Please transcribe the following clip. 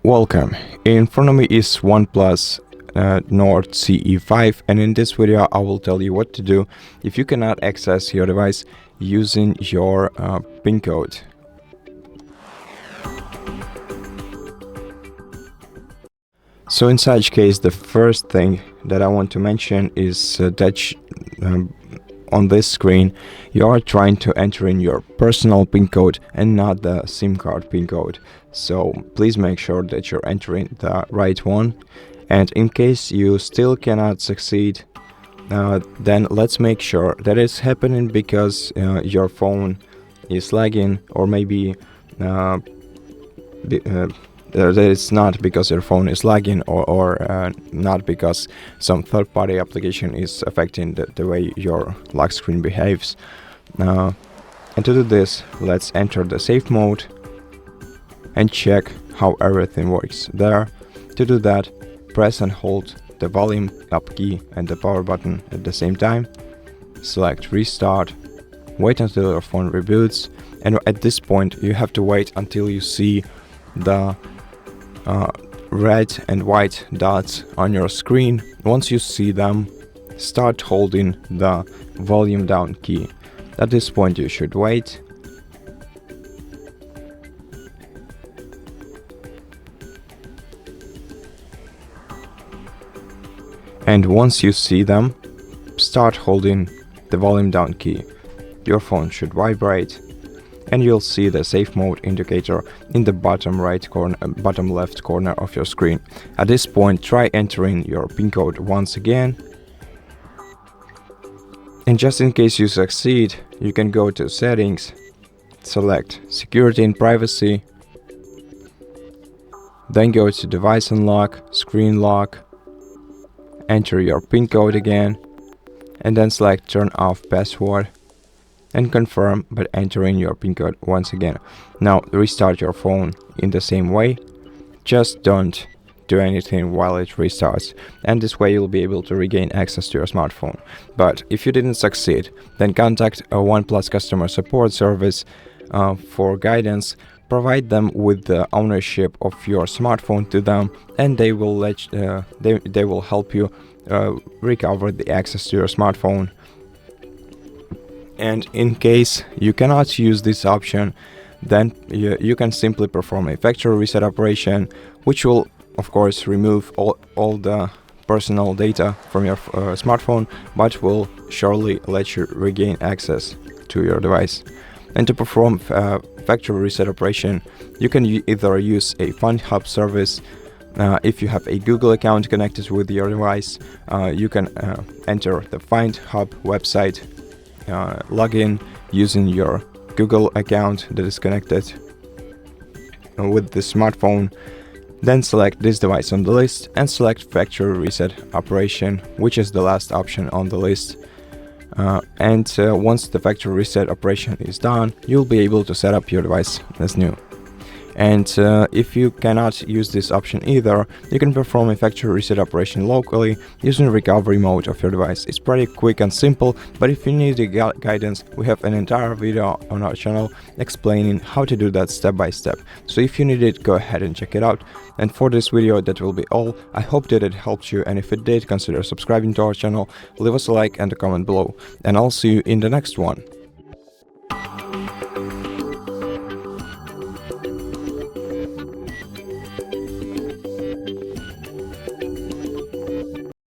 Welcome. In front of me is OnePlus Nord CE 5, and in this video I will tell you what to do if you cannot access your device using your PIN code. So in such case, the first thing that I want to mention is that on this screen you are trying to enter in your personal PIN code and not the SIM card PIN code. So please make sure that you're entering the right one, and in case you still cannot succeed, then let's make sure that it's happening because your phone is lagging, or maybe that it's not because your phone is lagging, or not because some third-party application is affecting the way your lock screen behaves. And to do this, let's enter the safe mode and check how everything works there. To do that, press and hold the volume up key and the power button at the same time. Select restart, wait until your phone reboots, and at this point you have to wait until you see the red and white dots on your screen. Once you see them, start holding the volume down key. At this point you should wait. And once you see them, start holding the volume down key. Your phone should vibrate, and you'll see the safe mode indicator in the bottom left corner of your screen. At this point, try entering your PIN code once again. And just in case you succeed, you can go to Settings, select Security and Privacy, then go to Device Unlock, Screen Lock, enter your PIN code again, and then select Turn Off Password, and confirm by entering your PIN code once again. Now restart your phone in the same way, just don't do anything while it restarts, and this way you'll be able to regain access to your smartphone. But if you didn't succeed, then contact a OnePlus customer support service for guidance. Provide them with the ownership of your smartphone to them, and they will they will help you recover the access to your smartphone. And in case you cannot use this option, then you can simply perform a factory reset operation, which will of course remove all the personal data from your smartphone, but will surely let you regain access to your device. And to perform factory reset operation, you can either use a Find Hub service. If you have a Google account connected with your device, you can enter the Find Hub website, log in using your Google account that is connected with the smartphone, then select this device on the list and select factory reset operation, which is the last option on the list. Once the factory reset operation is done, you'll be able to set up your device as new. And if you cannot use this option either, you can perform a factory reset operation locally using recovery mode of your device. It's pretty quick and simple, but if you need guidance, we have an entire video on our channel explaining how to do that step by step. So if you need it, go ahead and check it out. And for this video, that will be all. I hope that it helped you, and if it did, consider subscribing to our channel, leave us a like and a comment below, and I'll see you in the next one.